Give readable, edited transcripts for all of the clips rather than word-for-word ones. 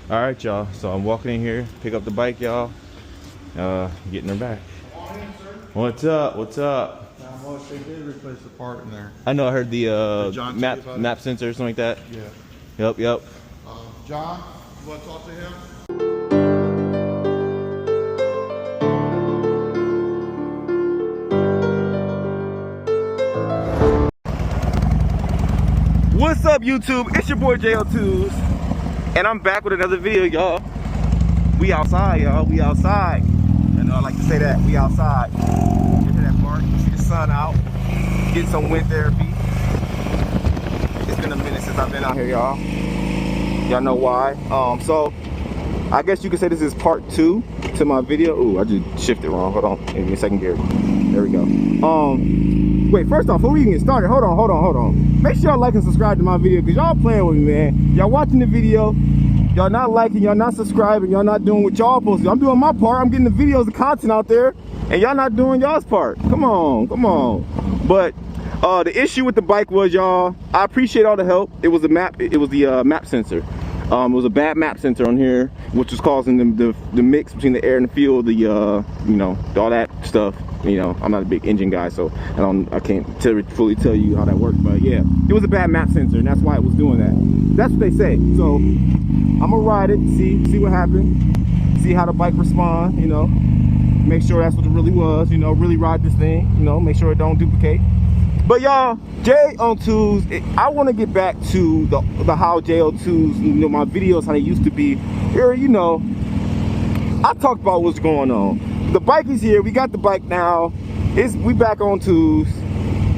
All right, y'all. So I'm walking in here, pick up the bike, y'all. Getting her back. What's up? What's up? Well, they did replace the part in there. I know. I heard the John map sensor or something like that. Yeah. Yep. John, you want to talk to him? What's up, YouTube? It's your boy JO2s, and I'm back with another video, y'all. We outside, y'all. We outside. And I like to say that we outside. Get to that park. You see the sun out. Get some wind therapy. It's been a minute since I've been out here, y'all. Y'all know why. So I guess you could say this is part 2 to my video. Ooh, I just shifted wrong. Hold on. Give me a second gear. There we go. Wait, first off, before we even get started, hold on. Make sure y'all like and subscribe to my video, because y'all playing with me, man. Y'all watching the video, y'all not liking, y'all not subscribing, y'all not doing what y'all supposed to do. I'm doing my part. I'm getting the videos, the content out there, and y'all not doing y'all's part. Come on. But the issue with the bike was, y'all, I appreciate all the help. It was the map sensor. It was a bad map sensor on here, which was causing the mix between the air and the fuel, you know, all that stuff. You know, I'm not a big engine guy, so I can't fully tell you how that works. But yeah, it was a bad map sensor, and that's why it was doing that. That's what they say. So I'm gonna ride it, see what happens, see how the bike responds. You know, make sure that's what it really was. You know, really ride this thing. You know, make sure it don't duplicate. But y'all, JO2s, I want to get back to the how JO2s, you know, my videos, how they used to be. Here, you know, I talked about what's going on. The bike is here. We got the bike now. We back on twos.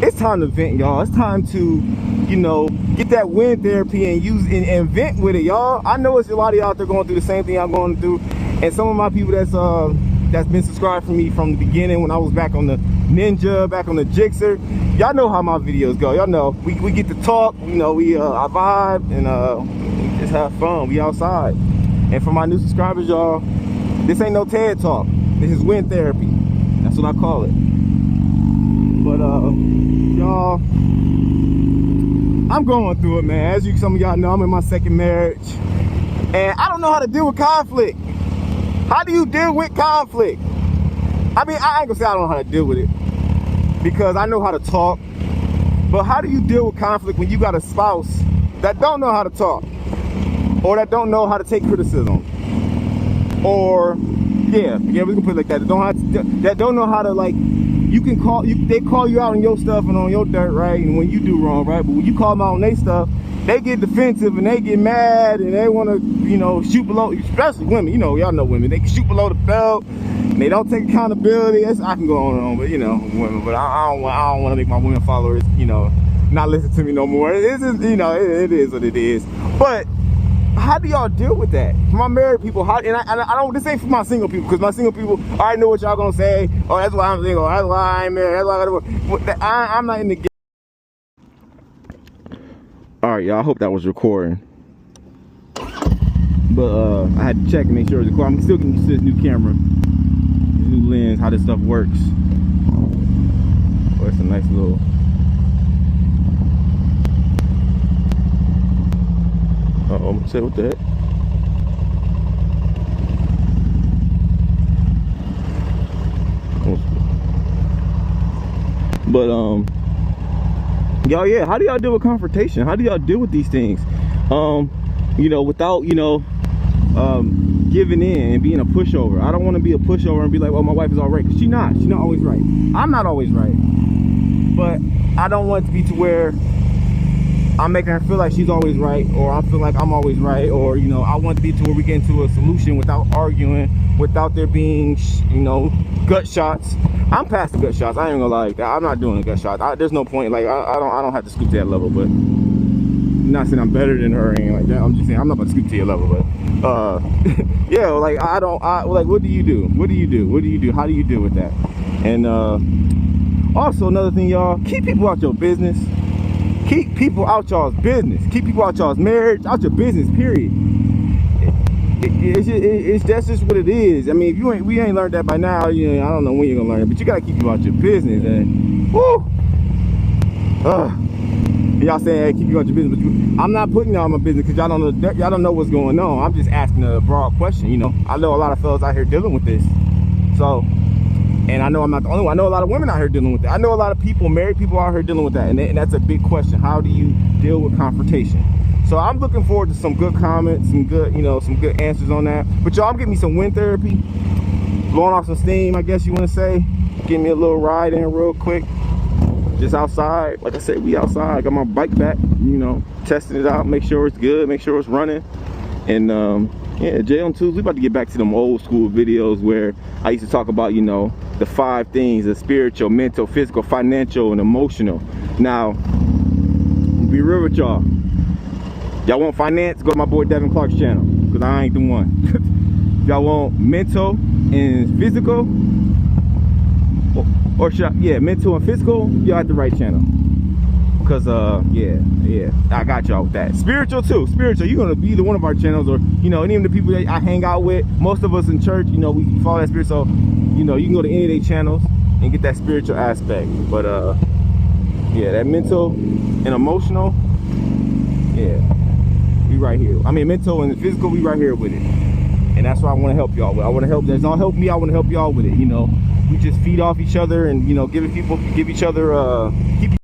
It's time to vent, y'all. It's time to, you know, get that wind therapy and use and vent with it, y'all. I know it's a lot of y'all out there going through the same thing I'm going through, and some of my people that's been subscribed for me from the beginning when I was back on the Ninja, back on the Jixer. Y'all know how my videos go. Y'all know we get to talk. You know, I vibe and we just have fun. We outside. And for my new subscribers, y'all, this ain't no TED Talk. This is wind therapy. That's what I call it. But y'all, I'm going through it, man. As some of y'all know, I'm in my second marriage, and I don't know how to deal with conflict. How do you deal with conflict? I mean, I ain't gonna say I don't know how to deal with it, because I know how to talk. But how do you deal with conflict when you got a spouse that don't know how to talk, or that don't know how to take criticism, or yeah, we can put it like that. That don't know how to, like, they call you out on your stuff and on your dirt, right? And when you do wrong, right? But when you call them out on their stuff, they get defensive and they get mad and they want to, you know, shoot below. Especially women, you know, y'all know women. They can shoot below the belt. And they don't take accountability. I can go on and on, but you know, women. But I don't want to make my women followers, you know, not listen to me no more. It's just, you know, it is what it is. But how do y'all deal with that? For my married people, I don't, this ain't for my single people, because my single people already know what y'all gonna say. Oh, that's why I'm single. That's why I ain't married. That's why I'm not in the game. All right, y'all. I hope that was recording. But I had to check and make sure it was recording. I'm still getting used to this new camera, new lens, how this stuff works. Oh, it's a nice little. Uh-oh, I'm say what the heck? But y'all, yeah, how do y'all deal with confrontation? How do y'all deal with these things? You know, without, you know, giving in and being a pushover. I don't want to be a pushover and be like, well, my wife is all right, because she's not always right. I'm not always right. But I don't want it to be to where I'm making her feel like she's always right, or I feel like I'm always right, or, you know, I want to be to where we get into a solution without arguing, without there being, you know, gut shots. I'm past the gut shots. I ain't gonna lie. I'm not doing the gut shots. There's no point. Like, I don't have to scoop to that level. But I'm not saying I'm better than her or anything like that. I'm just saying I'm not gonna scoop to your level. But yeah, like like, what do you do? What do you do? How do you deal with that? And also another thing, y'all, keep people out your business. Keep people out y'all's business. Keep people out y'all's marriage, out your business, period. That's just what it is. I mean, if we ain't learned that by now, you know, I don't know when you're gonna learn it, but you gotta keep people out your business. And woo, Y'all saying, hey, keep you on your business, but I'm not putting y'all on my business because y'all don't know what's going on. I'm just asking a broad question, you know. I know a lot of fellas out here dealing with this. So, and I know I'm not the only one. I know a lot of women out here dealing with that. I know a lot of people, married people out here dealing with that. And that's a big question. How do you deal with confrontation? So I'm looking forward to some good comments, some good, you know, some good answers on that. But y'all, I'm getting me some wind therapy, blowing off some steam, I guess you want to say. Give me a little ride in real quick. Just outside. Like I said, we outside. Got my bike back, you know, testing it out, make sure it's good, make sure it's running. And yeah, Jay on Tuesday, we about to get back to them old school videos where I used to talk about, you know, the 5 things: the spiritual, mental, physical, financial, and emotional. Now, be real with y'all. Y'all want finance? Go to my boy Devin Clark's channel, because I ain't the one. Y'all want mental and physical, or should I, yeah, mental and physical, y'all at the right channel. Because yeah, I got y'all with that. Spiritual too, spiritual. You're gonna be either one of our channels, or you know, any of the people that I hang out with. Most of us in church, you know, we follow that spirit. So, you know, you can go to any of their channels and get that spiritual aspect. But yeah, that mental and emotional, yeah, we right here. I mean, mental and physical, we right here with it. And that's what I want to help y'all with. I want to help. There's all help me. I want to help y'all with it. You know, we just feed off each other, and you know, give each other keep